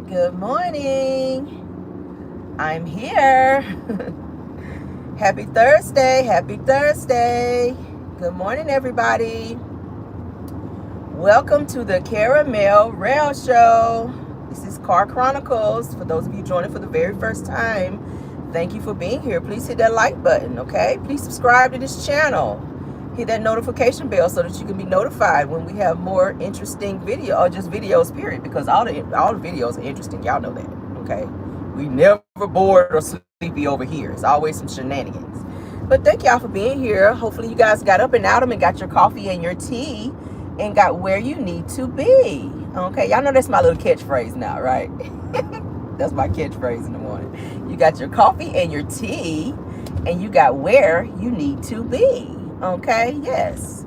Good morning. I'm here. Happy Thursday. Happy Thursday. Good morning, everybody. Welcome to the Caramel Rell Show. This is Car Chronicles. For those of you joining for the very first time, thank you for being here. Please hit that like button, okay? Please subscribe to this channel. Hit that notification bell so that you can be notified when we have more interesting video, or just videos, period, because all the videos are interesting. Y'all know that, okay? We never bored or sleepy over here. It's always some shenanigans. But thank y'all for being here. Hopefully you guys got up and out and got your coffee and your tea and got where you need to be. Okay, y'all know that's my little catchphrase now, right? That's my catchphrase in the morning. You got your coffee and your tea and you got where you need to be. Okay, yes.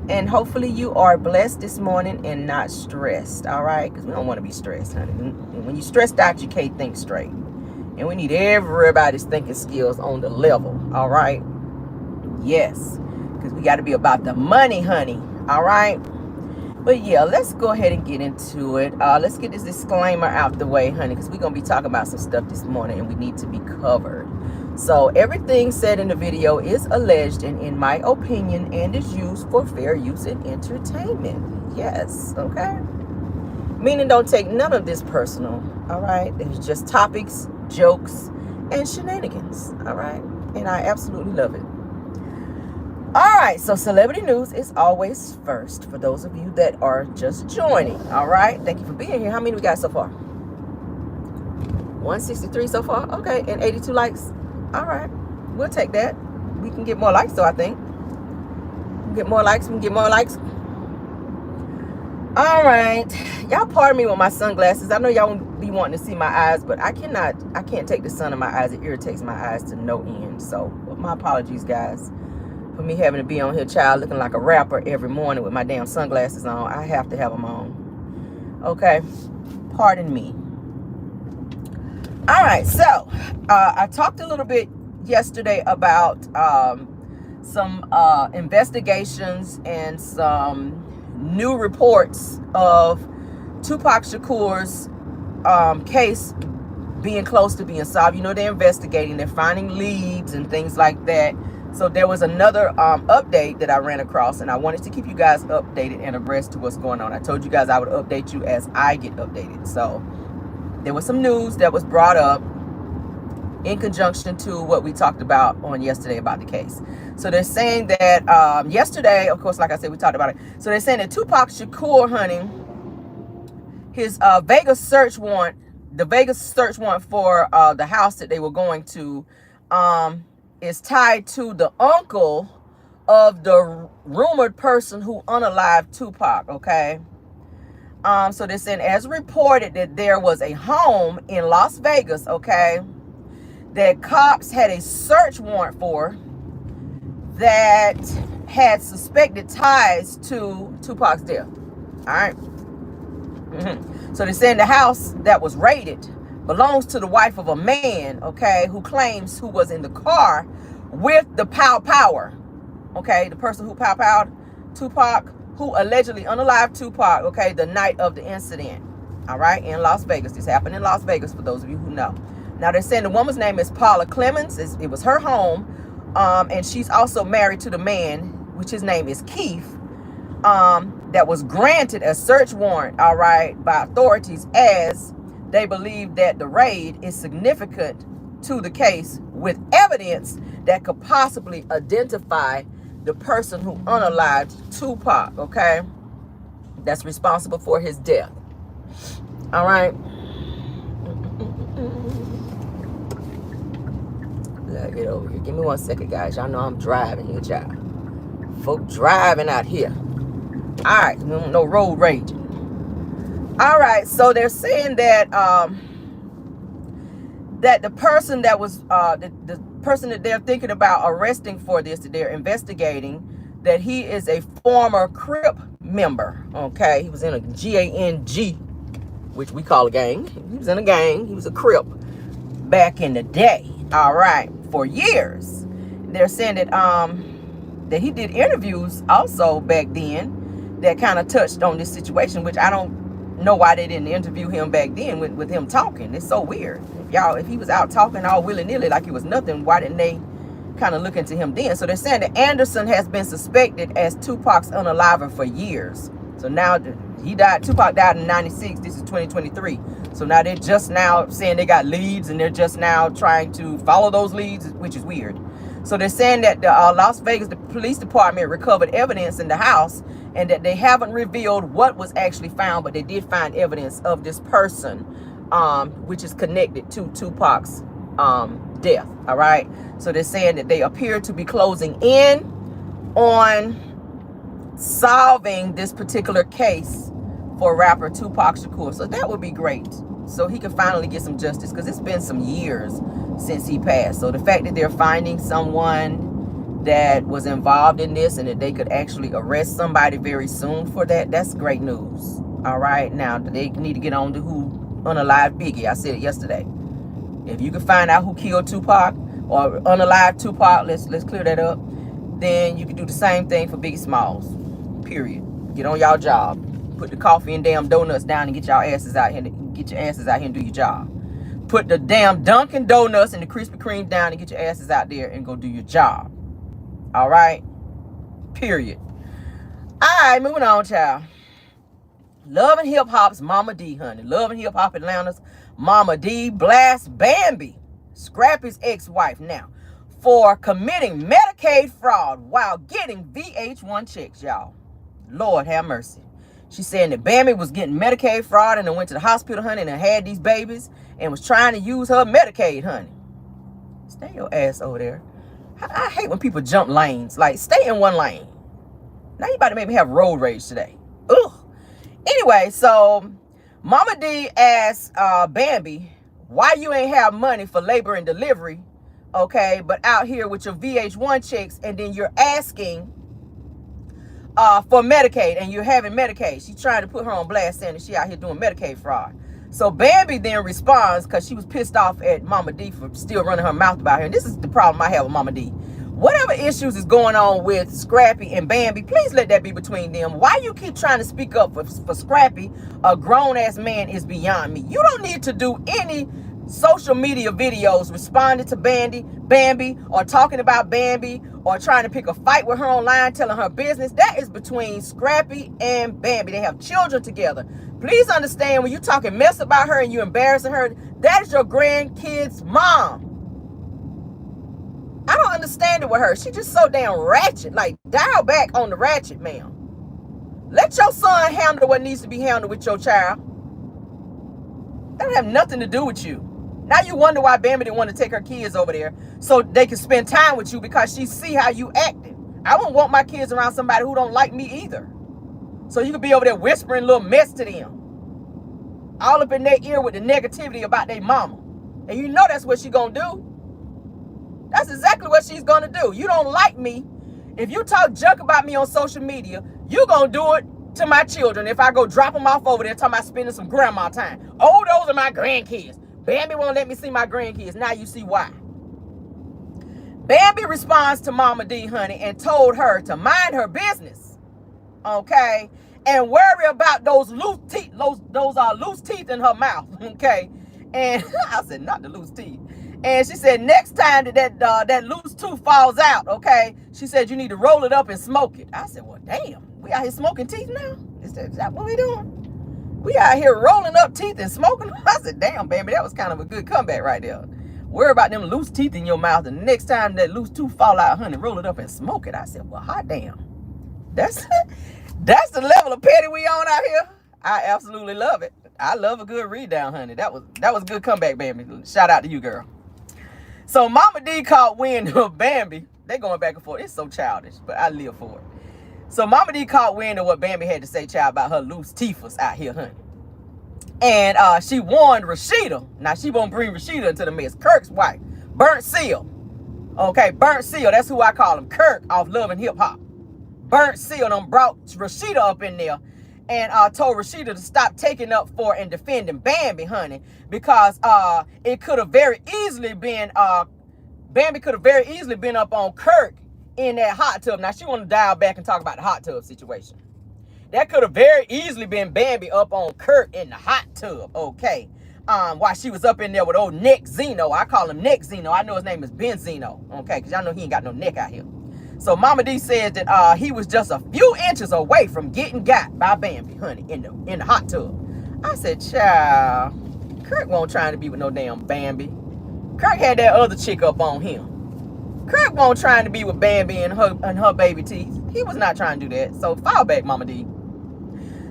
And hopefully you are blessed this morning and not stressed, all right? Because we don't want to be stressed, honey. When you're stressed out, you can't think straight. And we need everybody's thinking skills on the level, all right? Yes, because we got to be about the money, honey, all right? But yeah, let's go ahead and get into it. Let's get this disclaimer out the way, honey, because we're going to be talking about some stuff this morning and we need to be covered. So everything said in the video is alleged and in my opinion and is used for fair use and entertainment. Yes, okay? Meaning don't take none of this personal, all right? It's just topics, jokes, and shenanigans, all right? And I absolutely love it. All right, so celebrity news is always first for those of you that are just joining, all right? Thank you for being here. How many we got so far? 163 so far? Okay, and 82 likes. All right, we'll take that. We can get more likes, though, I think. Get more likes, we can get more likes. All right, y'all pardon me with my sunglasses. I know y'all won't be wanting to see my eyes, but I can't take the sun in my eyes. It irritates my eyes to no end. So my apologies, guys, for me having to be on here, child, looking like a rapper every morning with my damn sunglasses on. I have to have them on. Okay, pardon me. All right, so I talked a little bit yesterday about some investigations and some new reports of Tupac Shakur's case being close to being solved. You know, they're investigating, they're finding leads and things like that. So there was another update that I ran across, and I wanted to keep you guys updated and abreast to what's going on. I told you guys I would update you as I get updated. So there was some news that was brought up in conjunction to what we talked about on yesterday about the case. So they're saying that yesterday, of course, like I said, we talked about it. So they're saying that Tupac Shakur, honey, his Vegas search warrant, the Vegas search warrant for the house that they were going to is tied to the uncle of the rumored person who unalived Tupac, okay? So they're saying, as reported, that there was a home in Las Vegas, okay, that cops had a search warrant for that had suspected ties to Tupac's death. All right. So they're saying the house that was raided belongs to the wife of a man, okay, who claims who was in the car with the power, okay, the person who powwowed Tupac, who allegedly unalived Tupac, okay, the night of the incident, all right, in Las Vegas. This happened in Las Vegas, for those of you who know. Now, they're saying the woman's name is Paula Clemens. It was her home, and she's also married to the man, which his name is Keith, that was granted a search warrant, all right, by authorities, as they believe that the raid is significant to the case with evidence that could possibly identify the person who unalived Tupac, okay, that's responsible for his death. All right. Let get over here. Give me 1 second, guys. Y'all know I'm driving here, child. Folk driving out here. All right, no road rage. All right, so they're saying that that the person that was the person that they're thinking about arresting for this, that they're investigating, that he is a former Crip member. Okay, he was in a gang, which we call a gang. He was in a gang. He was a Crip back in the day. All right, for years. They're saying that that he did interviews also back then that kind of touched on this situation, which I don't know why they didn't interview him back then with him talking. It's so weird. If he was out talking all willy-nilly like it was nothing, why didn't they kind of look into him then? So they're saying that Anderson has been suspected as Tupac's unaliver for years. So now he died, Tupac died in 96. This is 2023. So now they're just now saying they got leads, and they're just now trying to follow those leads, which is weird. So they're saying that the Las Vegas Police Department recovered evidence in the house, and that they haven't revealed what was actually found, but they did find evidence of this person, which is connected to Tupac's death. All right. So they're saying that they appear to be closing in on solving this particular case for rapper Tupac Shakur. So that would be great, so he can finally get some justice, because it's been some years since he passed. So the fact that they're finding someone that was involved in this, and that they could actually arrest somebody very soon for that, that's great news. All right. Now they need to get on to who unalive Biggie. I said it yesterday. If you can find out who killed Tupac or unalive Tupac, let's clear that up. Then you can do the same thing for Biggie Smalls. Period. Get on y'all job. Put the coffee and damn donuts down and get y'all asses out here. Get your asses out here and do your job. Put the damn Dunkin' Donuts and the Krispy Kreme down and get your asses out there and go do your job. All right. Period. All right, moving on, child. Love and Hip Hop's Mama D, honey. Love and Hip Hop Atlanta's Mama D blasts Bambi, Scrappy's ex-wife, now for committing Medicaid fraud while getting VH1 checks, y'all. Lord have mercy. She's saying that Bambi was getting Medicaid fraud and then went to the hospital, honey, and had these babies and was trying to use her Medicaid, honey. Stay your ass over there. I hate when people jump lanes. Like, stay in one lane. Now you about to make me have road rage today. Ugh. Anyway, so Mama D asked Bambi, why you ain't have money for labor and delivery, okay, but out here with your VH1 checks, and then you're asking for Medicaid, and you're having Medicaid. She's trying to put her on blast, saying that she out here doing Medicaid fraud. So Bambi then responds, because she was pissed off at Mama D for still running her mouth about her. And this is the problem I have with Mama D. Whatever issues is going on with Scrappy and Bambi, please let that be between them. Why you keep trying to speak up for Scrappy, a grown-ass man, is beyond me. You don't need to do any social media videos responding to Bambi, or talking about Bambi, or trying to pick a fight with her online, telling her business. That is between Scrappy and Bambi. They have children together. Please understand, when you're talking mess about her and you're embarrassing her, that is your grandkid's mom. I don't understand it with her. She just so damn ratchet. Like, dial back on the ratchet, ma'am. Let your son handle what needs to be handled with your child. That don't have nothing to do with you. Now you wonder why Bambi didn't want to take her kids over there so they can spend time with you, because she see how you acting. I wouldn't want my kids around somebody who don't like me either. So you could be over there whispering little mess to them, all up in their ear with the negativity about their mama. And you know that's what she gonna do. That's exactly what she's gonna do. You don't like me. If you talk junk about me on social media, you gonna do it to my children if I go drop them off over there talking about spending some grandma time. Oh, those are my grandkids. Bambi won't let me see my grandkids. Now you see why. Bambi responds to Mama D, honey, and told her to mind her business, okay, and worry about those loose teeth, those loose teeth in her mouth, okay. And I said, not the loose teeth. And she said, next time that loose tooth falls out, okay, she said, you need to roll it up and smoke it. I said, well, damn, we out here smoking teeth now? Is that what we doing? We out here rolling up teeth and smoking them? I said, damn, baby, that was kind of a good comeback right there. Worry about them loose teeth in your mouth, and the next time that loose tooth fall out, honey, roll it up and smoke it. I said, well, hot damn. That's the level of petty we on out here. I absolutely love it. I love a good read down, honey. That was a good comeback, baby. Shout out to you, girl. So Mama D caught wind of Bambi. They going back and forth. It's so childish, but I live for it. So Mama D caught wind of what Bambi had to say, child, about her loose teethers out here, honey. And she warned Rashida. Now, she won't bring Rashida into the mess. Kirk's wife. Burnt Seal. Okay, Burnt Seal. That's who I call him. Kirk off Love and Hip Hop. Burnt Seal done brought Rashida up in there and told Rashida to stop taking up for and defending Bambi, honey, because it could have very easily been, Bambi could have very easily been up on Kirk in that hot tub. Now, she want to dial back and talk about the hot tub situation. That could have very easily been Bambi up on Kurt in the hot tub, okay? While she was up in there with old Nick Zeno. I call him Nick Zeno. I know his name is Ben Zeno, okay? Because y'all know he ain't got no neck out here. So Mama D said that he was just a few inches away from getting got by Bambi, honey, in the hot tub. I said, child, Kurt won't trying to be with no damn Bambi. Kurt had that other chick up on him. Kurt won't trying to be with Bambi and her baby teeth. He was not trying to do that. So fall back, Mama D.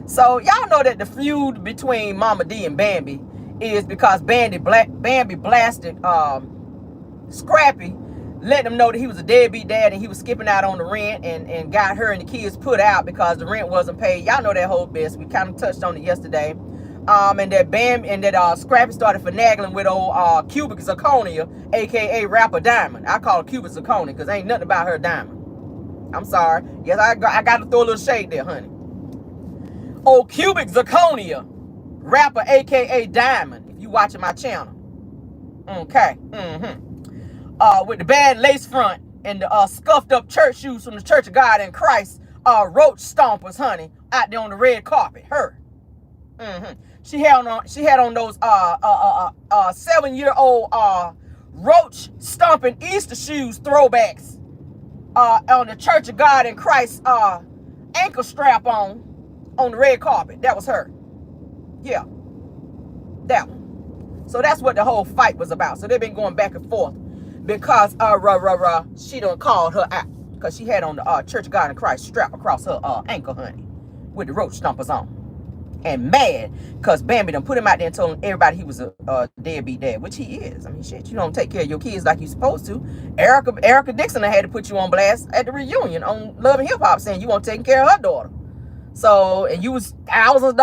So y'all know that the feud between Mama D and Bambi is because Bambi blasted Scrappy, let him know that he was a deadbeat dad and he was skipping out on the rent and got her and the kids put out because the rent wasn't paid. Y'all know that whole mess. We kind of touched on it yesterday. And that Scrappy started finagling with old Cubic Zirconia, aka Rapper Diamond. I call her Cubic Zirconia because ain't nothing about her diamond. I'm sorry. Yes, I got to throw a little shade there, honey. Old Cubic Zirconia, Rapper, aka Diamond, if you watching my channel. Okay. With the bad lace front and the scuffed up church shoes from the Church of God in Christ, roach stompers, honey, out there on the red carpet. Her. She had on those 7-year-old roach stomping Easter shoes throwbacks on the Church of God in Christ ankle strap on the red carpet. That was her. Yeah. That one. So that's what the whole fight was about. So they've been going back and forth because she done called her out because she had on the Church of God in Christ strap across her ankle, honey, with the roach stompers on. And mad because Bambi done put him out there and told everybody he was a deadbeat dad, which he is. I mean, shit, you don't take care of your kids like you supposed to. Erica Dixon had to put you on blast at the reunion on Love and Hip Hop saying you weren't taking care of her daughter. So, and you was thousands of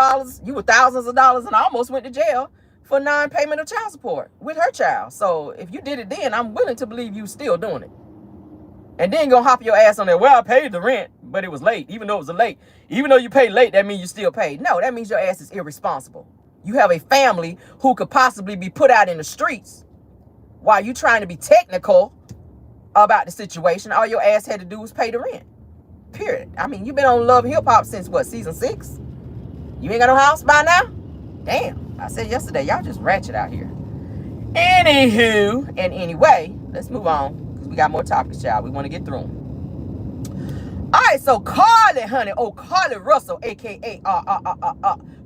dollars and almost went to jail for non-payment of child support with her child. So if you did it then, I'm willing to believe you still doing it. And then gonna hop your ass on there. Well, I paid the rent, but it was late. Even though it was late. Even though you paid late, that means you still paid. No, that means your ass is irresponsible. You have a family who could possibly be put out in the streets while you trying to be technical about the situation. All your ass had to do was pay the rent. Period. I mean, you've been on Love Hip Hop since what, season 6? You ain't got no house by now? Damn. I said yesterday, y'all just ratchet out here. Anywho, and anyway, let's move on. Because we got more topics, y'all. We want to get through them. All right, so Carlee, honey. Oh, Carlee Russell, a.k.a.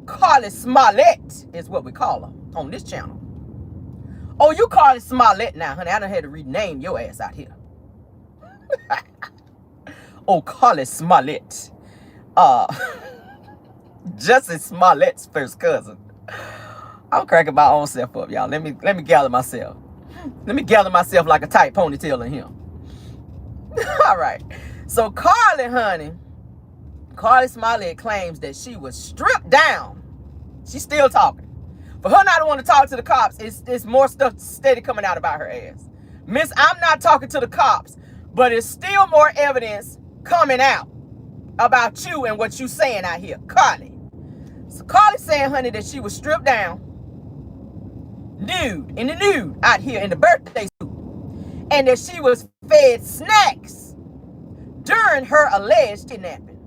Carlee Smollett is what we call her on this channel. Oh, you Carlee Smollett now, honey. I done had to rename your ass out here. Oh, Carlee Smollett. Jussie Smollett's first cousin. I'm cracking my own self up, y'all. Let me gather myself. Let me gather myself like a tight ponytail in here. All right. So Carlee, honey, Carlee Smollett claims that she was stripped down. She's still talking. For her not to want to talk to the cops, it's more stuff steady coming out about her ass. Miss, I'm not talking to the cops, but it's still more evidence coming out about you and what you saying out here, Carlee. So Carlee saying, honey, that she was stripped down, nude, out here in the birthday suit, and that she was fed snacks during her alleged kidnapping.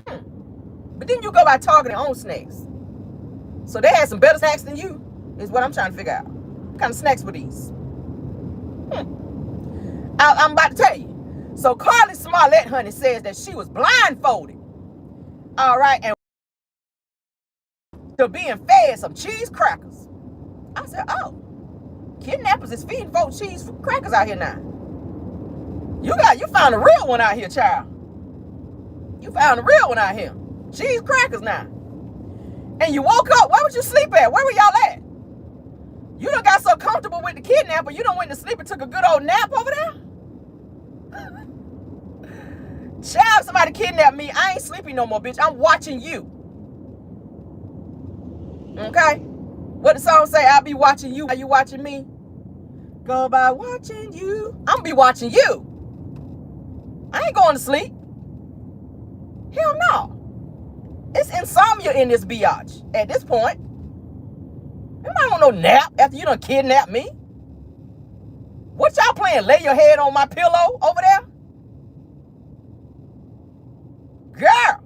But then you go by targeting own snacks. So they had some better snacks than you, is what I'm trying to figure out. What kind of snacks were these? I'm about to tell you. So Carlee Smollett, honey, says that she was blindfolded. All right, and to being fed some cheese crackers. I said, oh, kidnappers is feeding folks cheese crackers out here now. You found a real one out here, child. You found a real one out here. Cheese crackers now. And you woke up. Where would you sleep at? Where were y'all at? You done got so comfortable with the kidnapper, you done went to sleep and took a good old nap over there? Child, somebody kidnapped me. I ain't sleeping no more, bitch. I'm watching you. Okay? What the song say? I'll be watching you. Are you watching me? Go by watching you. I'm gonna be watching you. I ain't going to sleep. Hell no. It's insomnia in this biatch at this point. I'm not on no nap after you done kidnapped me. What y'all playing? Lay your head on my pillow over there? Girl,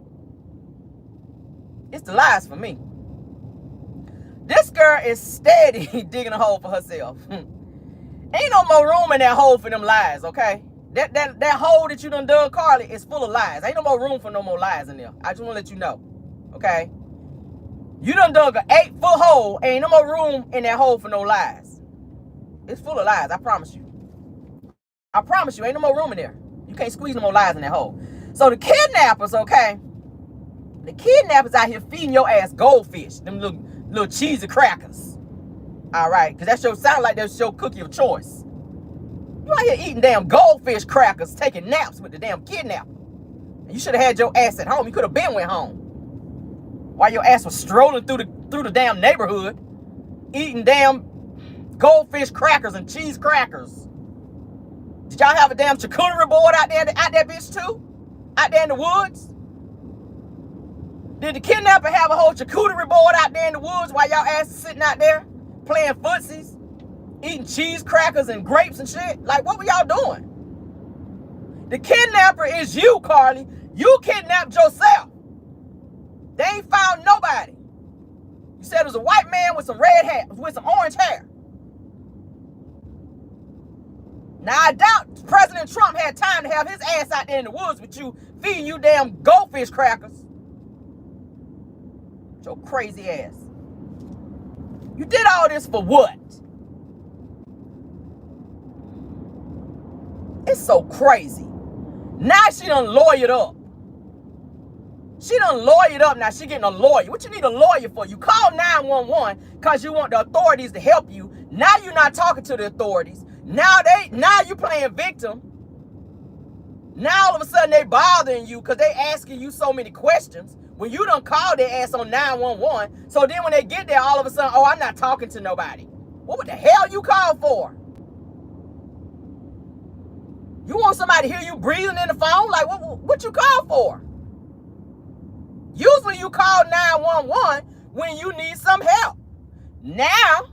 it's the lies for me. This girl is steady digging a hole for herself. Ain't no more room in that hole for them lies, okay? That hole that you done dug, Carlee, is full of lies. Ain't no more room for no more lies in there. I just want to let you know, okay? You done dug an 8-foot hole. Ain't no more room in that hole for no lies. It's full of lies, I promise you. I promise you, ain't no more room in there. You can't squeeze no more lies in that hole. So the kidnappers, okay? The kidnappers out here feeding your ass goldfish, them little cheesy crackers. All right, because that sound like that's your cookie of choice. You out here eating damn goldfish crackers, taking naps with the damn kidnapper. And you should have had your ass at home. You could have been went home. While your ass was strolling through the damn neighborhood, eating damn goldfish crackers and cheese crackers. Did y'all have a damn charcuterie board out there bitch too? Out there in the woods? Did the kidnapper have a whole charcuterie board out there in the woods while y'all asses sitting out there playing footsies, eating cheese crackers and grapes and shit? Like, what were y'all doing? The kidnapper is you, Carlee. You kidnapped yourself. They ain't found nobody. You said it was a white man with some red hair, with some orange hair. Now, I doubt President Trump had time to have his ass out there in the woods with you, feeding you damn goldfish crackers. Your crazy ass. You did all this for what? It's so crazy. Now she done lawyered up. She done lawyered up. Now she getting a lawyer. What you need a lawyer for? You call 911 because you want the authorities to help you. Now you're not talking to the authorities. Now you playing victim. Now all of a sudden they bothering you because they asking you so many questions. When you done call their ass on 911, so then when they get there, all of a sudden, oh, I'm not talking to nobody. What the hell you called for? You want somebody to hear you breathing in the phone? Like, what you called for? Usually you call 911 when you need some help. Now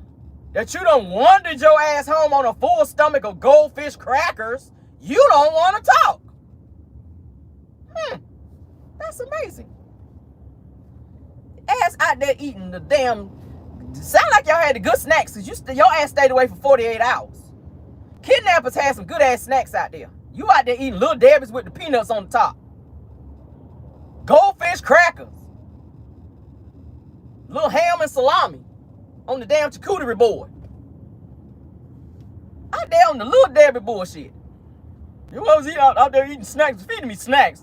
that you done wandered your ass home on a full stomach of goldfish crackers, you don't want to talk. That's amazing. Ass out there eating the damn, sound like y'all had the good snacks because your ass stayed away for 48 hours. Kidnappers had some good ass snacks out there. You out there eating Little Debbie's with the peanuts on the top. Goldfish crackers. Little ham and salami on the damn charcuterie board. Out there on the Little Debbie bullshit. You was out there eating snacks, feeding me snacks.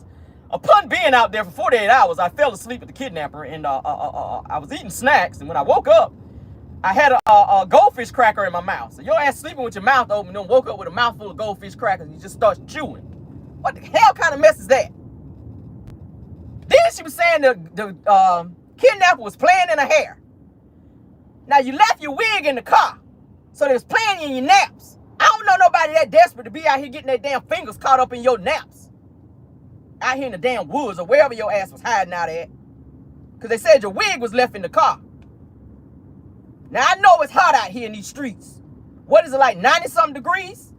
Upon being out there for 48 hours, I fell asleep with the kidnapper, and I was eating snacks, and when I woke up, I had a goldfish cracker in my mouth. So your ass sleeping with your mouth open, and then woke up with a mouthful of goldfish crackers, and you just start chewing. What the hell kind of mess is that? Then she was saying the kidnapper was playing in her hair. Now, you left your wig in the car, so they was playing in your naps. I don't know nobody that desperate to be out here getting their damn fingers caught up in your naps. Out here in the damn woods or wherever your ass was hiding out at. Because they said your wig was left in the car. Now, I know it's hot out here in these streets. What is it, like 90-something degrees?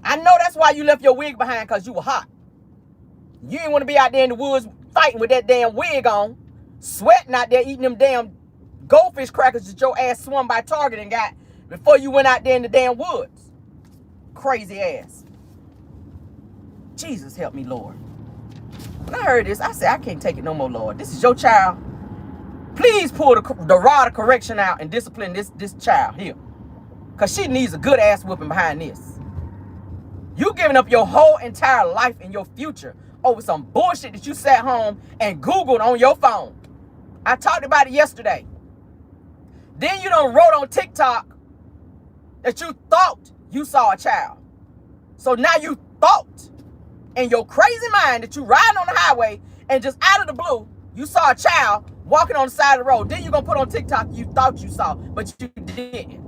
I know that's why you left your wig behind, because you were hot. You didn't want to be out there in the woods fighting with that damn wig on, sweating out there eating them damn goldfish crackers that your ass swung by Target and got before you went out there in the damn woods. Crazy ass. Jesus help me, Lord. When I heard this, I said, I can't take it no more, Lord. This is your child. Please pull the rod of correction out and discipline this child here. Because she needs a good ass whooping behind this. You giving up your whole entire life and your future over some bullshit that you sat home and Googled on your phone. I talked about it yesterday. Then you done wrote on TikTok that you thought you saw a child. So now you thought in your crazy mind that you riding on the highway and just out of the blue, you saw a child walking on the side of the road. Then you're going to put on TikTok you thought you saw, but you didn't.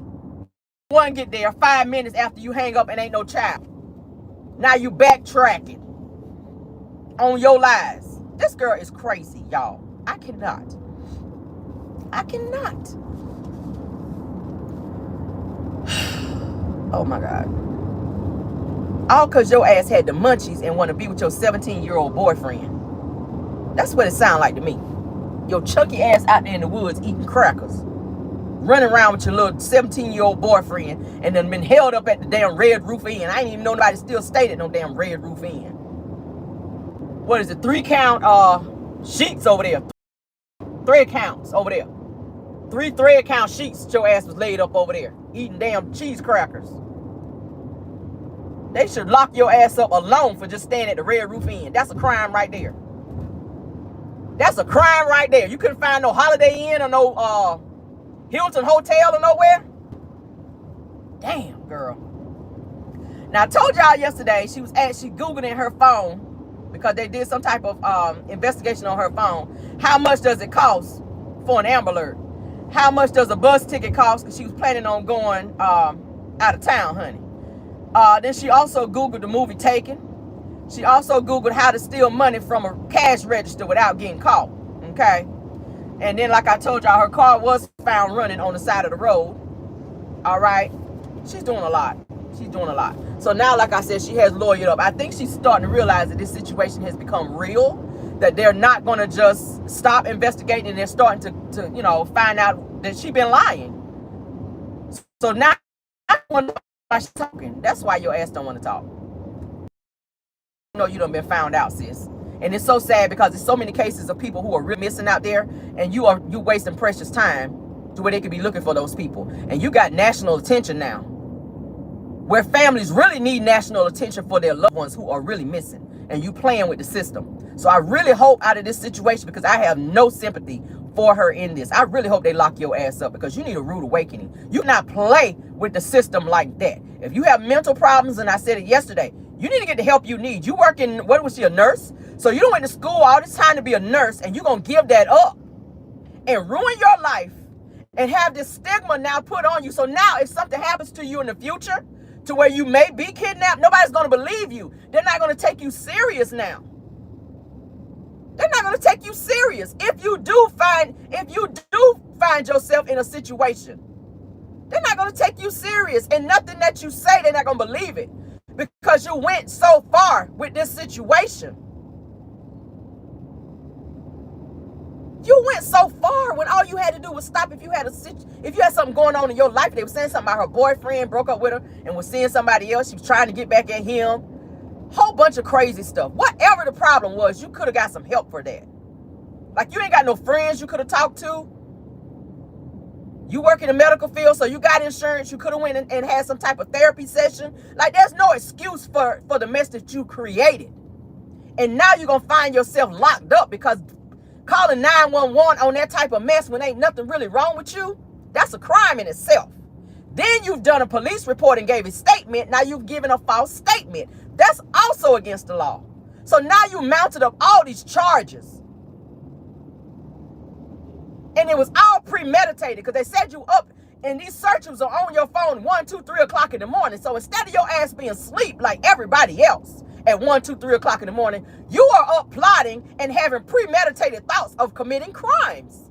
One get there 5 minutes after you hang up and ain't no child. Now you backtracking on your lies. This girl is crazy, y'all. I cannot. Oh my God. All because your ass had the munchies and want to be with your 17-year-old boyfriend. That's what it sounds like to me. Your chunky ass out there in the woods eating crackers, running around with your little 17-year-old boyfriend, and then been held up at the damn Red Roof Inn. I ain't even know nobody still stayed at no damn Red Roof Inn. What is it? 3-count sheets over there. 3 counts over there. 3 thread count sheets. Your ass was laid up over there eating damn cheese crackers. They should lock your ass up alone for just staying at the Red Roof Inn. That's a crime right there. That's a crime right there. You couldn't find no Holiday Inn or no Hilton Hotel or nowhere. Damn, girl. Now, I told y'all yesterday she Googled in her phone, because they did some type of investigation on her phone. How much does it cost for an Amber Alert? How much does a bus ticket cost? Because she was planning on going out of town, honey. Then she also Googled the movie Taken. She also Googled how to steal money from a cash register without getting caught. Okay. And then, like I told y'all, her car was found running on the side of the road. All right. She's doing a lot. She's doing a lot. So now, like I said, she has lawyered up. I think she's starting to realize that this situation has become real, that they're not going to just stop investigating, and they're starting to you know, find out that she's been lying. So now, I don't know why she's talking. That's why your ass don't want to talk. You know you done been found out, sis. And it's so sad because there's so many cases of people who are really missing out there, and you wasting precious time to where they could be looking for those people. And you got national attention now, where families really need national attention for their loved ones who are really missing, and you playing with the system. So I really hope out of this situation, because I have no sympathy for her in this, I really hope they lock your ass up, because you need a rude awakening. You cannot play with the system like that. If you have mental problems, and I said it yesterday, you need to get the help you need. You work in, what was she, a nurse? So you don't went to school all this time to be a nurse, and you're going to give that up and ruin your life and have this stigma now put on you. So now if something happens to you in the future to where you may be kidnapped, nobody's going to believe you. They're not going to take you serious now. They're not going to take you serious. If you do find yourself in a situation, they're not going to take you serious. And nothing that you say, they're not going to believe it, because you went so far with this situation. You went so far when all you had to do was stop. If you had something going on in your life, they were saying something about her boyfriend broke up with her and was seeing somebody else. She was trying to get back at him. Whole bunch of crazy stuff. Whatever the problem was, you could have got some help for that. Like, you ain't got no friends you could have talked to. You work in the medical field, so you got insurance. You could have went and had some type of therapy session. Like, there's no excuse for the mess that you created. And now you're going to find yourself locked up because calling 911 on that type of mess when ain't nothing really wrong with you, that's a crime in itself. Then you've done a police report and gave a statement. Now you've given a false statement. That's also against the law. So now you mounted up all these charges. And it was all premeditated, because they set you up, and these searches are on your phone 1, 2, 3 o'clock in the morning. So instead of your ass being asleep like everybody else at 1, 2, 3 o'clock in the morning, you are up plotting and having premeditated thoughts of committing crimes.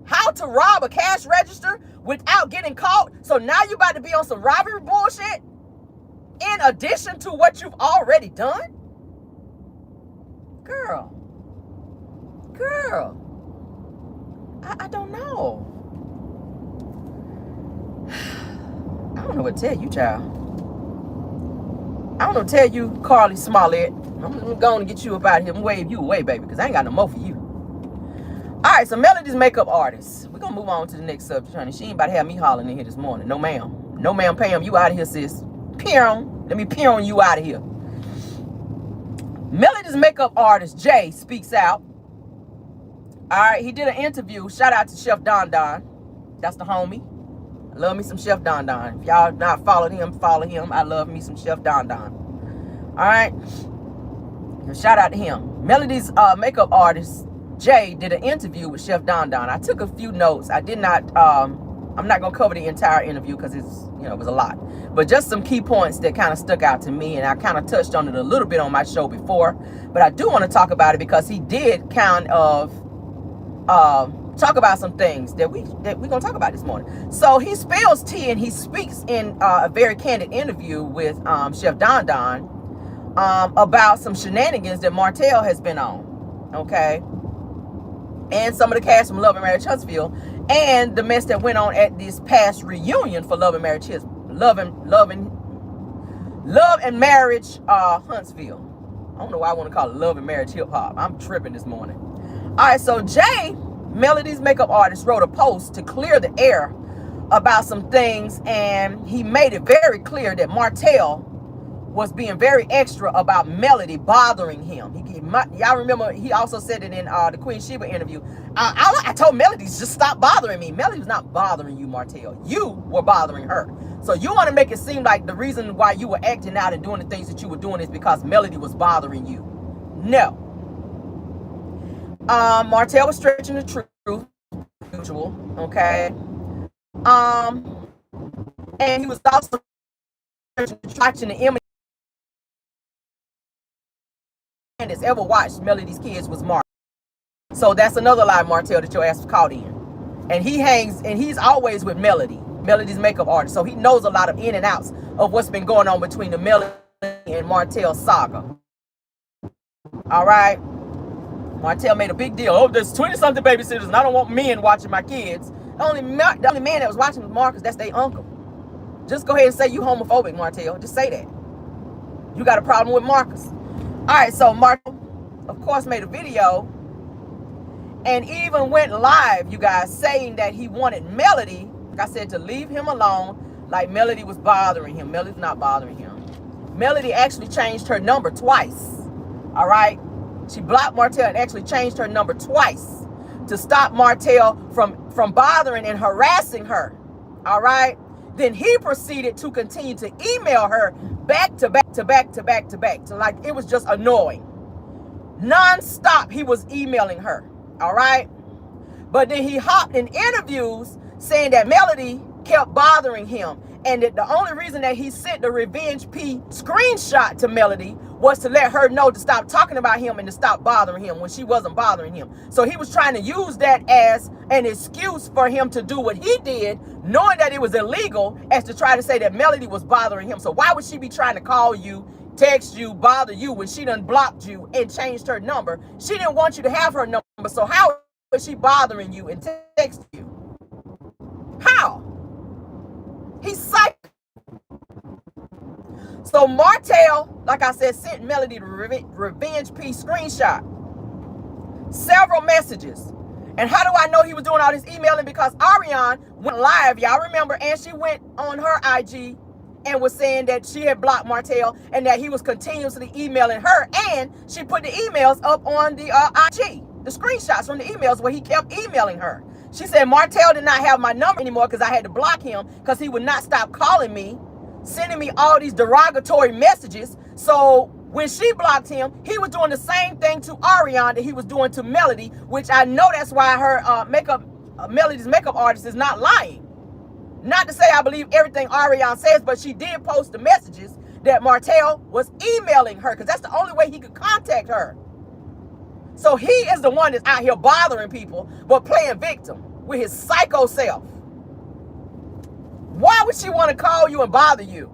How to rob a cash register without getting caught. So now you're about to be on some robbery bullshit in addition to what you've already done? Girl. I don't know. I don't know what to tell you, child. I don't know what to tell you, Carlee Smollett. I'm going to get you up out of here and wave you away, baby, because I ain't got no more for you. All right, so Melody's makeup artist. We're going to move on to the next subject, honey. She ain't about to have me hollering in here this morning. No, ma'am. No, ma'am, Pam. You out of here, sis. Peon. Let me peon you out of here. Melody's makeup artist, Jay, speaks out. All right, he did an interview. Shout out to Chef Don Don. That's the homie. I love me some Chef Don Don. If y'all not followed him, follow him. I love me some Chef Don Don. All right. Shout out to him. Melody's makeup artist, Jay, did an interview with Chef Don Don. I took a few notes. I did not, I'm not going to cover the entire interview because it's, it was a lot. But just some key points that kind of stuck out to me. And I kind of touched on it a little bit on my show before. But I do want to talk about it because he did kind of talk about some things that we're gonna talk about this morning. So he spills tea and he speaks in a very candid interview with Chef Don Don about some shenanigans that Martell has been on, okay, and some of the cast from Love and Marriage Huntsville, and the mess that went on at this past reunion for Love and Marriage Huntsville. I don't know why I want to call it Love and Marriage Hip Hop. I'm tripping this morning. All right, so Jay, Melody's makeup artist, wrote a post to clear the air about some things, and he made it very clear that Martell was being very extra about Melody bothering him. Y'all remember he also said it in the Queen Sheba interview. I told Melody to just stop bothering me. Melody was not bothering you, Martell. You were bothering her. So you want to make it seem like the reason why you were acting out and doing the things that you were doing is because Melody was bothering you. No. Martell was stretching the truth, usual, okay? And he was also watching the image that's ever watched Melody's kids was Mark. So that's another lie, Martell, that your ass was caught in. And he's always with Melody's makeup artist. So he knows a lot of in and outs of what's been going on between the Melody and Martell saga. All right. Martell made a big deal. Oh, there's 20-something babysitters, and I don't want men watching my kids. The only man that was watching was Marcus. That's their uncle. Just go ahead and say you homophobic, Martell. Just say that. You got a problem with Marcus. All right, so Martell, of course, made a video and even went live, you guys, saying that he wanted Melody, like I said, to leave him alone, like Melody was bothering him. Melody's not bothering him. Melody actually changed her number twice. All right? She blocked Martell and actually changed her number twice to stop Martell from bothering and harassing her. All right? Then he proceeded to continue to email her back to back to back to back to back. So like it was just annoying. Non-stop he was emailing her. All right? But then he hopped in interviews saying that Melody kept bothering him. And that the only reason that he sent the Revenge P screenshot to Melody was to let her know to stop talking about him and to stop bothering him when she wasn't bothering him. So he was trying to use that as an excuse for him to do what he did, knowing that it was illegal, as to try to say that Melody was bothering him. So why would she be trying to call you, text you, bother you when she done blocked you and changed her number? She didn't want you to have her number. So how was she bothering you and texting you? How? He's psycho. So Martell, like I said, sent Melody the Revenge P screenshot. Several messages. And how do I know he was doing all this emailing? Because Ariane went live, y'all remember, and she went on her IG and was saying that she had blocked Martell and that he was continuously emailing her. And she put the emails up on the IG, the screenshots from the emails where he kept emailing her. She said Martell did not have my number anymore because I had to block him because he would not stop calling me, sending me all these derogatory messages. So when she blocked him, he was doing the same thing to Ariane that he was doing to Melody, which I know that's why her Melody's makeup artist is not lying. Not to say I believe everything Ariane says, but she did post the messages that Martell was emailing her because that's the only way he could contact her. So he is the one that's out here bothering people, but playing victim with his psycho self. Why would she want to call you and bother you?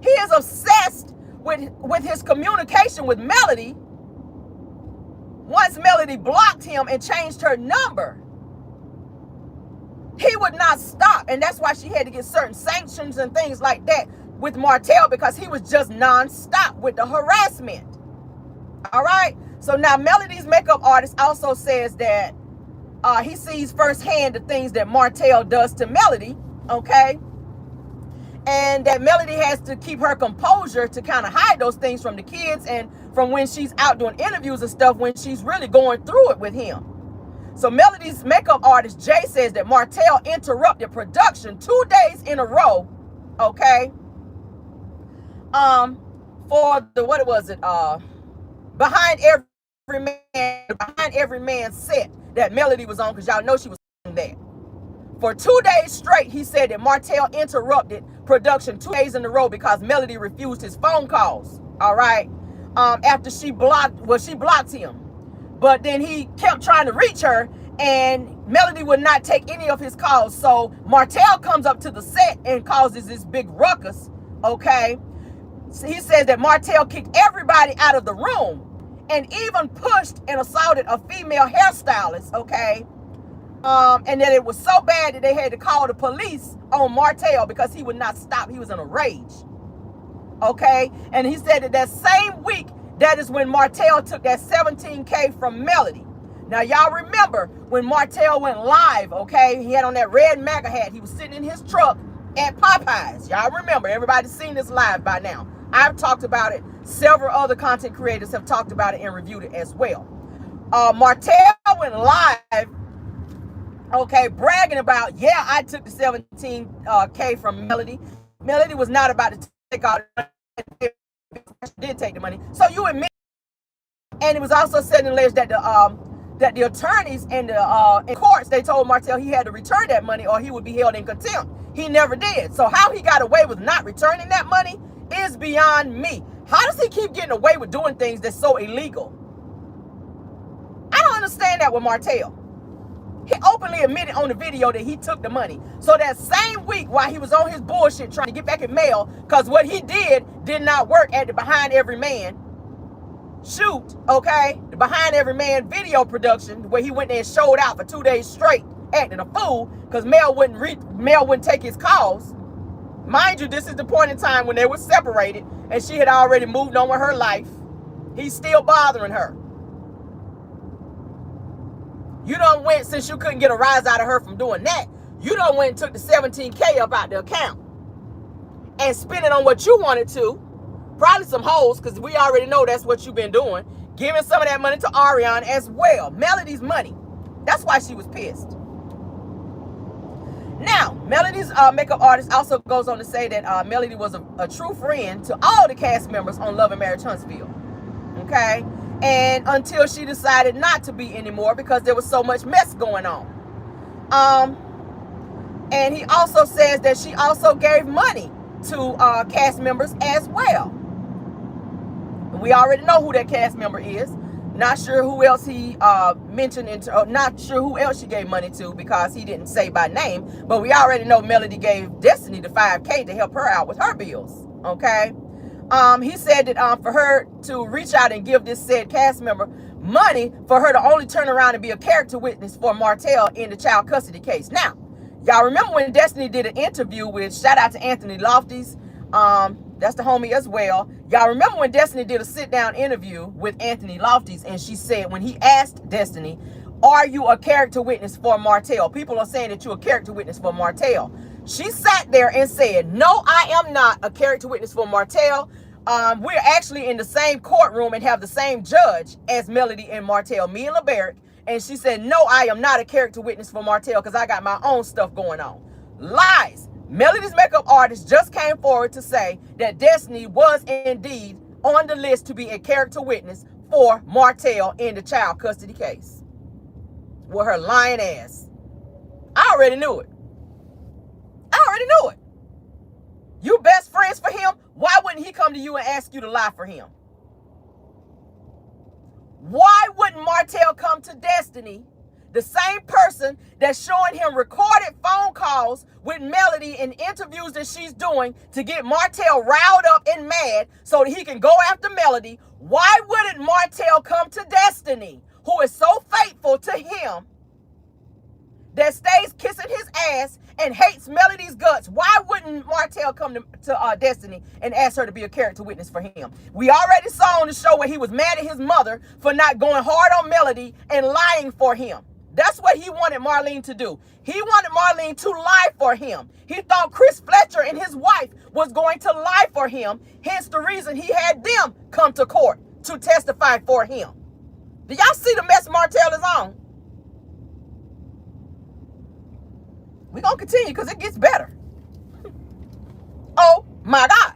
He is obsessed with his communication with Melody. Once Melody blocked him and changed her number, he would not stop. And that's why she had to get certain sanctions and things like that with Martell, because he was just non-stop with the harassment. All right? So now Melody's makeup artist also says that he sees firsthand the things that Martell does to Melody, okay? And that Melody has to keep her composure to kind of hide those things from the kids and from when she's out doing interviews and stuff, when she's really going through it with him. So Melody's makeup artist, Jay, says that Martell interrupted production 2 days in a row, okay? For the, what was it? Behind every man's set that Melody was on, because y'all know she was on that. For 2 days straight, he said that Martell interrupted production 2 days in a row because Melody refused his phone calls. All right. After she blocked him. but then he kept trying to reach her, and Melody would not take any of his calls. So Martell comes up to the set and causes this big ruckus, okay? So he says that Martell kicked everybody out of the room and even pushed and assaulted a female hairstylist, okay? And that it was so bad that they had to call the police on Martell because he would not stop. He was in a rage, okay? And he said that same week, that is when Martell took that $17K from Melody. Now, y'all remember when Martell went live, okay? He had on that red MAGA hat. He was sitting in his truck at Popeyes. Y'all remember. Everybody's seen this live by now. I've talked about it. Several other content creators have talked about it and reviewed it as well. Martell went live, okay, bragging about, yeah, I took the $17K from Melody. Melody was not about to take all the money. Did take the money. So you admit. And it was also said and alleged that the attorneys and the in courts, they told Martell he had to return that money or he would be held in contempt. He never did. So how he got away with not returning that money is beyond me. How does he keep getting away with doing things that's so illegal? I don't understand that with Martell. He openly admitted on the video that he took the money. So that same week while he was on his bullshit trying to get back at Mel, because what he did not work at the Behind Every Man shoot, okay? The Behind Every Man video production where he went there and showed out for 2 days straight acting a fool because Mel wouldn't take his calls. Mind you, this is the point in time when they were separated and she had already moved on with her life. He's still bothering her. You done went, since you couldn't get a rise out of her from doing that, you done went and took the $17K up out the account and spent it on what you wanted to. Probably some hoes, because we already know that's what you've been doing. Giving some of that money to Ariana as well. Melody's money. That's why she was pissed. Now, Melody's makeup artist also goes on to say that Melody was a true friend to all the cast members on Love and Marriage Huntsville. Okay? And until she decided not to be anymore because there was so much mess going on. And he also says that she also gave money to cast members as well. We already know who that cast member is. Not sure who else he mentioned, not sure who else she gave money to because he didn't say by name. But we already know Melody gave Destiny the $5K to help her out with her bills. Okay. He said that for her to reach out and give this said cast member money for her to only turn around and be a character witness for Martell in the child custody case. Now, y'all remember when Destiny did an interview with, shout out to Anthony Lofty's, that's the homie as well. Y'all remember when Destiny did a sit-down interview with Anthony Lofty's, and she said, when he asked Destiny, are you a character witness for Martell? People are saying that you're a character witness for Martell. She sat there and said, no, I am not a character witness for Martell. We're actually in the same courtroom and have the same judge as Melody and Martell, me and LeBaric. And she said, no, I am not a character witness for Martell because I got my own stuff going on. Lies. Melody's makeup artist just came forward to say that Destiny was indeed on the list to be a character witness for Martell in the child custody case. With her lying ass. I already knew it. I already knew it. You best friends for him? Why wouldn't he come to you and ask you to lie for him? Why wouldn't Martell come to Destiny, the same person that's showing him recorded phone calls with Melody and interviews that she's doing to get Martell riled up and mad so that he can go after Melody? Why wouldn't Martell come to Destiny, who is so faithful to him, that stays kissing his ass and hates Melody's guts? Why wouldn't Martell come to Destiny and ask her to be a character witness for him? We already saw on the show where he was mad at his mother for not going hard on Melody and lying for him. That's what he wanted Marlene to do. He wanted Marlene to lie for him. He thought Chris Fletcher and his wife was going to lie for him. Hence the reason he had them come to court to testify for him. Do y'all see the mess Martell is on? We're going to continue because it gets better. Oh, my God.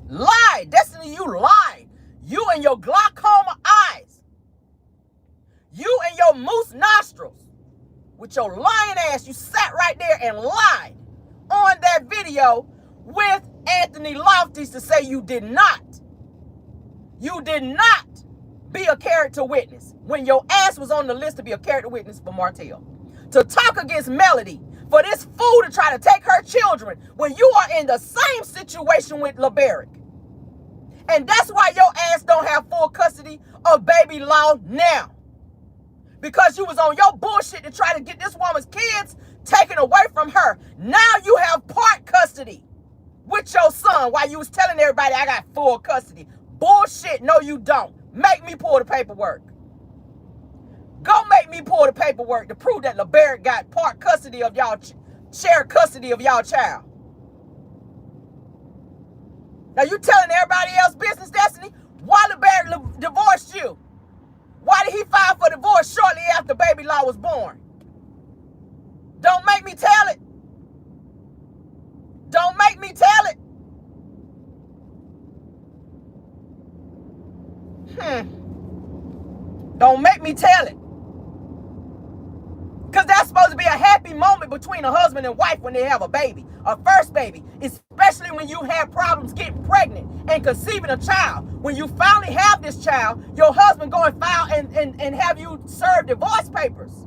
Lie. Destiny, you lied. You and your glaucoma eyes. You and your moose nostrils. With your lying ass, you sat right there and lied on that video with Anthony Lofty's to say you did not. You did not be a character witness when your ass was on the list to be a character witness for Martell? To talk against Melody for this fool to try to take her children when you are in the same situation with LeBaric. And that's why your ass don't have full custody of baby Law now. Because you was on your bullshit to try to get this woman's kids taken away from her. Now you have part custody with your son while you was telling everybody I got full custody. Bullshit, no you don't. Make me pull the paperwork. Go make me pull the paperwork to prove that LeBaric got part custody of y'all, shared custody of y'all child. Now you telling everybody else business, Destiny? Why LeBaric divorced you? Why did he file for divorce shortly after baby Law was born? Don't make me tell it. Don't make me tell it. Don't make me tell it. Because that's supposed to be a happy moment between a husband and wife when they have a baby, a first baby, especially when you have problems getting pregnant and conceiving a child. When you finally have this child, your husband go and file and have you serve divorce papers.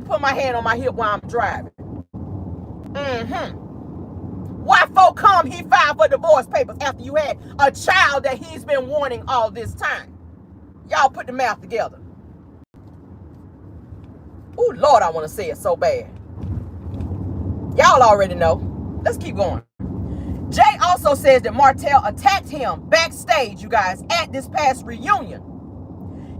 Put my hand on my hip while I'm driving. Why folk come he filed for divorce papers after you had a child that he's been wanting all this time? Y'all put the math together. Oh, Lord, I want to say it so bad. Y'all already know. Let's keep going. Jay also says that Martell attacked him backstage, you guys, at this past reunion.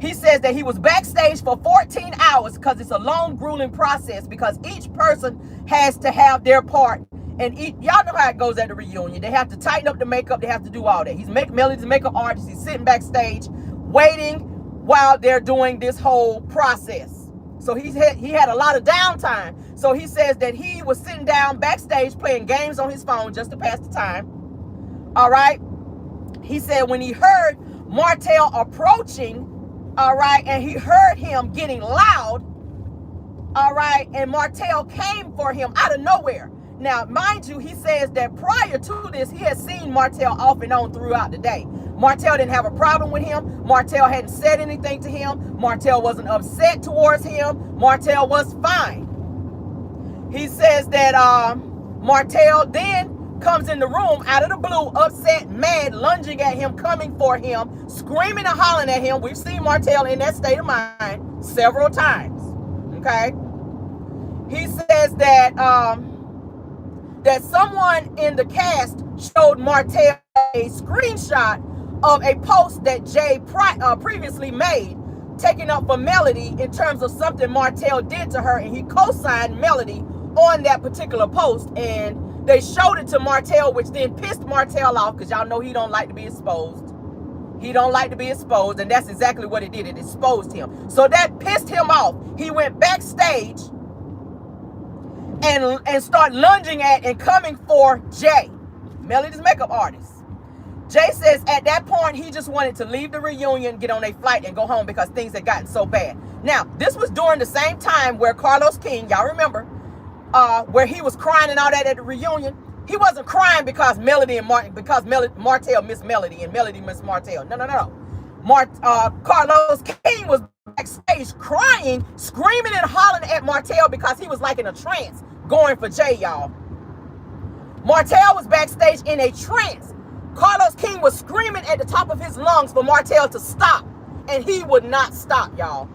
He says that he was backstage for 14 hours because it's a long, grueling process because each person has to have their part. And y'all know how it goes at the reunion. They have to tighten up the makeup. They have to do all that. He's Melody's makeup artist. He's sitting backstage waiting while they're doing this whole process. So he had a lot of downtime. So he says that he was sitting down backstage playing games on his phone just to pass the time. All right. He said when he heard Martell approaching, all right, and he heard him getting loud, all right, and Martell came for him out of nowhere. Now, mind you, he says that prior to this, he had seen Martell off and on throughout the day. Martell didn't have a problem with him. Martell hadn't said anything to him. Martell wasn't upset towards him. Martell was fine. He says that Martell then comes in the room out of the blue, upset, mad, lunging at him, coming for him, screaming and hollering at him. We've seen Martell in that state of mind several times. Okay? He says that that someone in the cast showed Martell a screenshot of a post that Jay previously made, taking up for Melody in terms of something Martell did to her, and he co-signed Melody on that particular post, and they showed it to Martell, which then pissed Martell off, because y'all know he don't like to be exposed. He don't like to be exposed, and that's exactly what it did. It exposed him. So that pissed him off. He went backstage and start lunging at and coming for Jay, Melody's makeup artist. Jay says at that point, he just wanted to leave the reunion, get on a flight, and go home because things had gotten so bad. Now, this was during the same time where Carlos King, y'all remember, where he was crying and all that at the reunion. He wasn't crying because Martell missed Melody and Melody missed Martell. No. Carlos King was backstage crying, screaming and hollering at Martell because he was like in a trance going for Jay, y'all. Martell was backstage in a trance. Carlos King was screaming at the top of his lungs for Martell to stop, and he would not stop, y'all.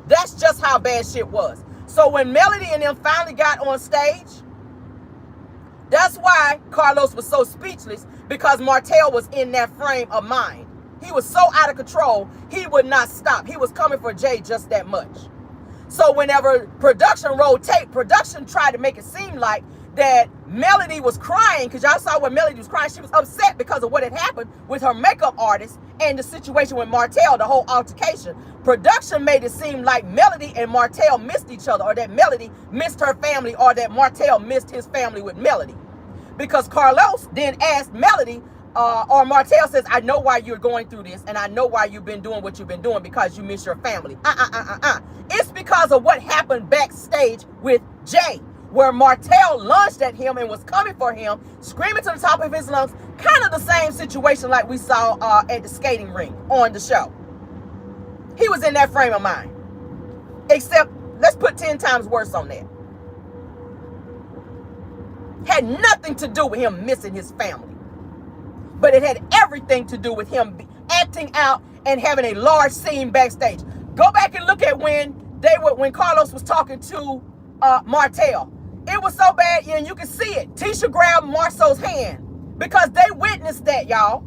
That's just how bad shit was. So when Melody and them finally got on stage, that's why Carlos was so speechless, because Martell was in that frame of mind. He was so out of control, he would not stop. He was coming for Jay just that much. So whenever production rolled tape, production tried to make it seem like that Melody was crying, because y'all saw when Melody was crying, she was upset because of what had happened with her makeup artist and the situation with Martell, the whole altercation. Production made it seem like Melody and Martell missed each other, or that Melody missed her family, or that Martell missed his family with Melody. Because Carlos then asked Melody, or Martell says, I know why you're going through this, and I know why you've been doing what you've been doing, because you miss your family. It's because of what happened backstage with Jay. where Martell lunged at him and was coming for him, screaming to the top of his lungs. Kind of the same situation like we saw at the skating rink on the show. He was in that frame of mind. Except, let's put 10 times worse on that. Had nothing to do with him missing his family. But it had everything to do with him acting out and having a large scene backstage. Go back and look at when Carlos was talking to Martell. It was so bad, and you can see it. Tisha grabbed Marceau's hand because they witnessed that, y'all.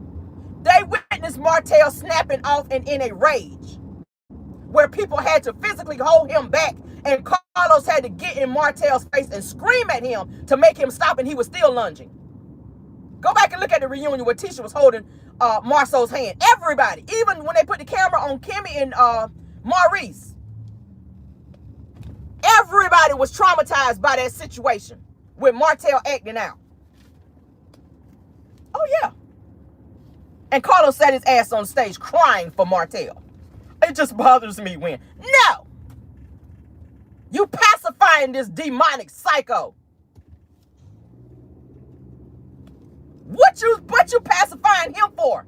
They witnessed Martell snapping off and in a rage where people had to physically hold him back, and Carlos had to get in Martell's face and scream at him to make him stop, and he was still lunging. Go back and look at the reunion where Tisha was holding Marceau's hand. Everybody, even when they put the camera on Kimmy and Maurice, everybody was traumatized by that situation with Martell acting out. Oh, yeah. And Carlos sat his ass on stage crying for Martell. It just bothers me when. No! You pacifying this demonic psycho. What you pacifying him for?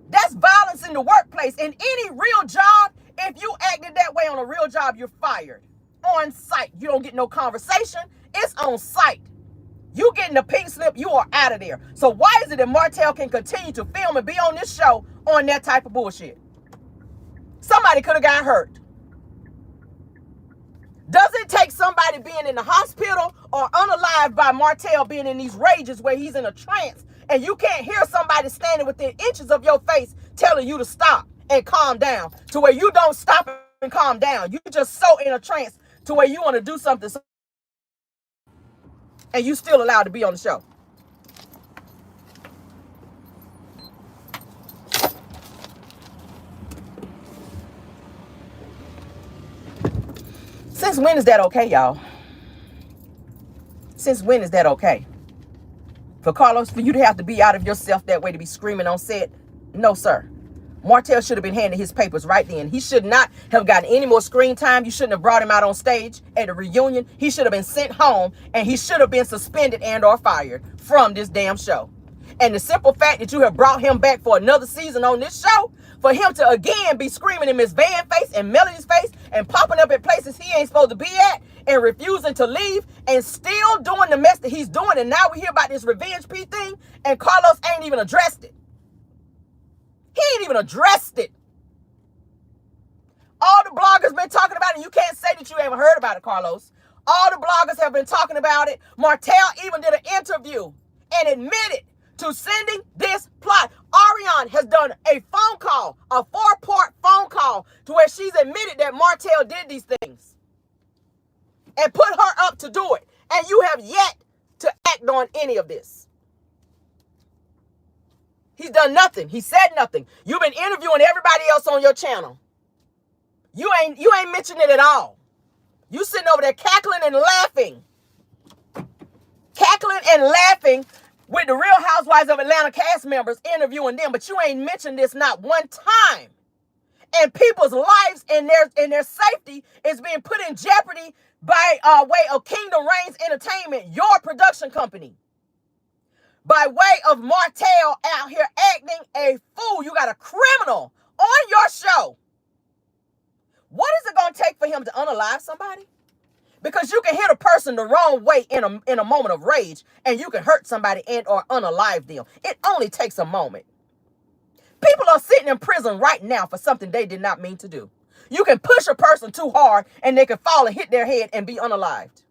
That's violence in the workplace. In any real job, if you acted that way on a real job, you're fired. On site. You don't get no conversation. It's on site. You getting the pink slip, you are out of there. So why is it that Martell can continue to film and be on this show on that type of bullshit? Somebody could have got hurt. Does it take somebody being in the hospital or unalived by Martell being in these rages where he's in a trance and you can't hear somebody standing within inches of your face telling you to stop and calm down, to where you don't stop and calm down? You just so in a trance to where you want to do something and you still allowed to be on the show. Since when is that okay, y'all? Since when is that okay? For Carlos, for you to have to be out of yourself that way, to be screaming on set? No, sir. Martell should have been handed his papers right then. He should not have gotten any more screen time. You shouldn't have brought him out on stage at a reunion. He should have been sent home, and he should have been suspended and or fired from this damn show. And the simple fact that you have brought him back for another season on this show, for him to again be screaming in Miss Van's face and Melody's face and popping up at places he ain't supposed to be at and refusing to leave and still doing the mess that he's doing. And now we hear about this revenge P thing, and Carlos ain't even addressed it. He ain't even addressed it. All the bloggers been talking about it. You can't say that you haven't heard about it, Carlos. All the bloggers have been talking about it. Martell even did an interview and admitted to sending this plot. Ariane has done a phone call, a 4-part phone call, to where she's admitted that Martell did these things and put her up to do it. And you have yet to act on any of this. He's done nothing. He said nothing. You've been interviewing everybody else on your channel. You ain't mentioned it at all. You sitting over there cackling and laughing. Cackling and laughing with the Real Housewives of Atlanta cast members, interviewing them, but you ain't mentioned this not one time. And people's lives and their safety is being put in jeopardy by way of Kingdom Reigns Entertainment, your production company. By way of Martell out here acting a fool. You got a criminal on your show. What is it going to take for him to unalive somebody? Because you can hit a person the wrong way in a moment of rage, and you can hurt somebody and or unalive them. It only takes a moment. People are sitting in prison right now for something they did not mean to do. You can push a person too hard, and they can fall and hit their head and be unalived.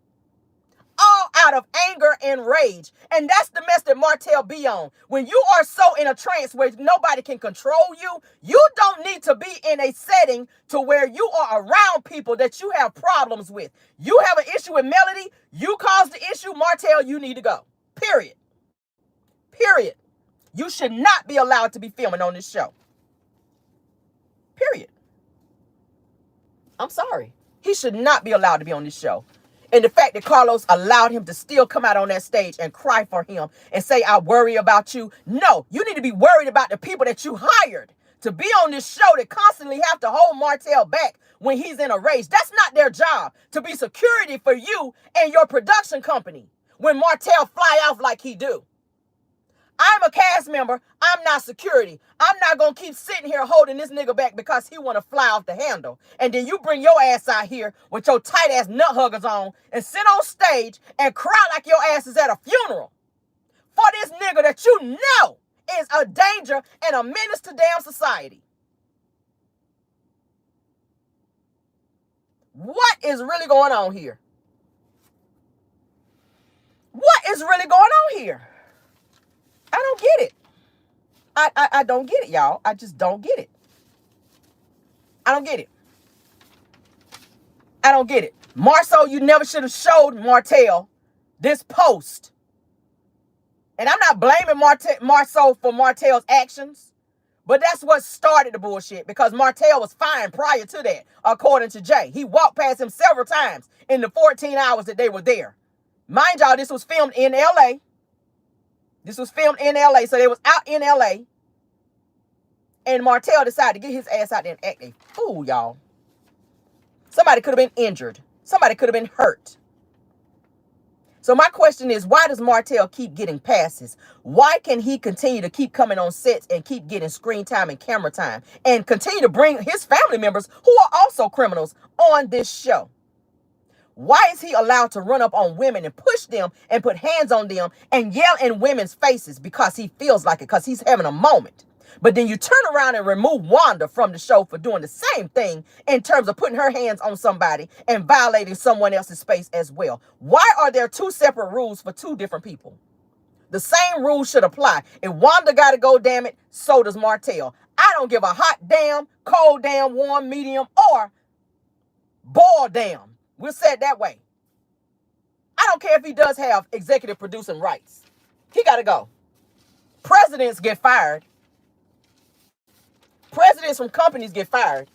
All out of anger and rage. And that's the mess that Martell be on. When you are so in a trance where nobody can control you, you don't need to be in a setting to where you are around people that you have problems with. You have an issue with Melody, you caused the issue, Martell, you need to go. Period. Period. You should not be allowed to be filming on this show. Period. I'm sorry. He should not be allowed to be on this show. And the fact that Carlos allowed him to still come out on that stage and cry for him and say, I worry about you. No, you need to be worried about the people that you hired to be on this show that constantly have to hold Martell back when he's in a rage. That's not their job, to be security for you and your production company when Martell fly off like he do. I'm a cast member. I'm not security. I'm not going to keep sitting here holding this nigga back because he want to fly off the handle. And then you bring your ass out here with your tight ass nut huggers on and sit on stage and cry like your ass is at a funeral for this nigga that you know is a danger and a menace to damn society. What is really going on here? What is really going on here? I don't get it. I don't get it, y'all. I just don't get it. I don't get it. I don't get it. Marceau, you never should have showed Martell this post. And I'm not blaming Marceau for Martell's actions, but that's what started the bullshit, because Martell was fine prior to that, according to Jay. He walked past him several times in the 14 hours that they were there. Mind y'all, this was filmed in L.A. This was filmed in L.A., so they was out in L.A., and Martell decided to get his ass out there and act a fool, y'all. Somebody could have been injured. Somebody could have been hurt. So my question is, why does Martell keep getting passes? Why can he continue to keep coming on sets and keep getting screen time and camera time and continue to bring his family members, who are also criminals, on this show? Why is he allowed to run up on women and push them and put hands on them and yell in women's faces because he feels like it, because he's having a moment? But then you turn around and remove Wanda from the show for doing the same thing in terms of putting her hands on somebody and violating someone else's space as well. Why are there two separate rules for two different people? The same rules should apply. If Wanda got to go, damn it, so does Martell. I don't give a hot damn, cold damn, warm, medium, or boiled damn. We'll say it that way. I don't care if he does have executive producing rights. He got to go. Presidents get fired. Presidents from companies get fired.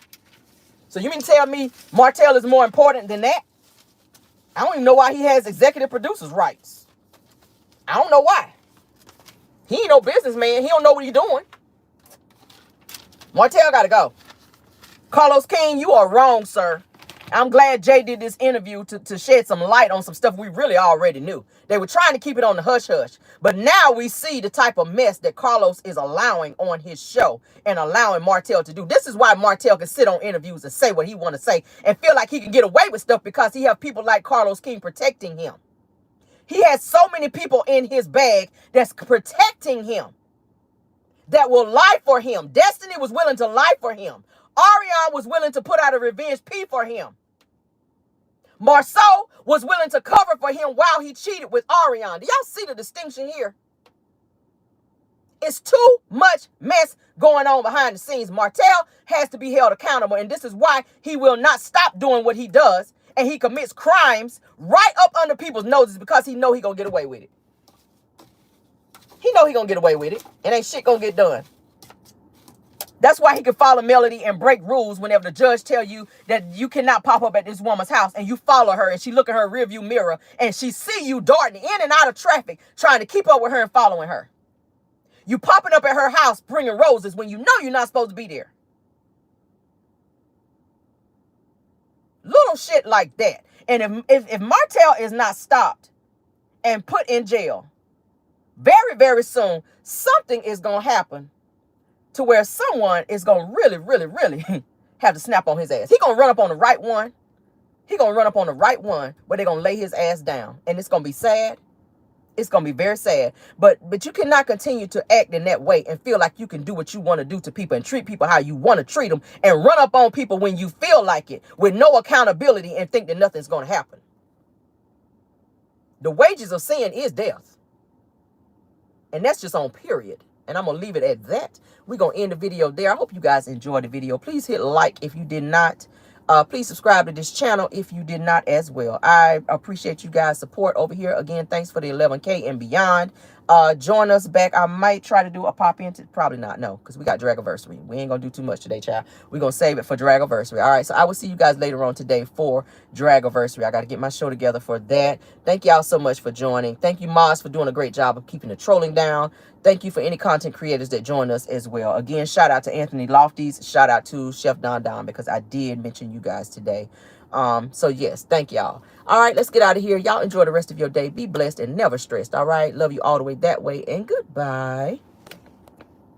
So you mean to tell me Martell is more important than that? I don't even know why he has executive producers' rights. I don't know why. He ain't no businessman. He don't know what he's doing. Martell got to go. Carlos King, you are wrong, sir. I'm glad Jay did this interview to shed some light on some stuff we really already knew. They were trying to keep it on the hush-hush. But now we see the type of mess that Carlos is allowing on his show and allowing Martell to do. This is why Martell can sit on interviews and say what he want to say and feel like he can get away with stuff, because he have people like Carlos King protecting him. He has so many people in his bag that's protecting him, that will lie for him. Destiny was willing to lie for him. Ariane was willing to put out a revenge P for him. Marceau was willing to cover for him while he cheated with Ariane. Do y'all see the distinction here? It's too much mess going on behind the scenes. Martell has to be held accountable, and this is why he will not stop doing what he does, and he commits crimes right up under people's noses, because he know he gonna get away with it. He know he gonna get away with it, and ain't shit gonna get done. That's why he can follow Melody and break rules whenever the judge tell you that you cannot pop up at this woman's house, and you follow her and she look in her rearview mirror and she see you darting in and out of traffic trying to keep up with her and following her. You popping up at her house bringing roses when you know you're not supposed to be there. Little shit like that. And if Martell is not stopped and put in jail, very, very soon, something is going to happen to where someone is going to really, really, really have to snap on his ass. He going to run up on the right one. He going to run up on the right one, but they're going to lay his ass down. And it's going to be sad. It's going to be very sad. But you cannot continue to act in that way and feel like you can do what you want to do to people and treat people how you want to treat them and run up on people when you feel like it with no accountability and think that nothing's going to happen. The wages of sin is death. And that's just on period. And I'm going to leave it at that. We're going to end the video there. I hope you guys enjoyed the video. Please hit like if you did not. Please subscribe to this channel if you did not as well. I appreciate you guys' support over here. Again, thanks for the 11K and beyond. Join us back. I might try to do a pop in. Probably not. No, because we got Dragiversary. We ain't going to do too much today, child. We're going to save it for Dragiversary. All right. So I will see you guys later on today for Dragiversary. I got to get my show together for that. Thank y'all so much for joining. Thank you, Moz, for doing a great job of keeping the trolling down. Thank you for any content creators that join us as well. Again, shout out to Anthony Lofties. Shout out to Chef Don Don, because I did mention you guys today. So yes, thank y'all. All right, let's get out of here. Y'all enjoy the rest of your day. Be blessed and never stressed. All right. Love you all the way that way, and goodbye.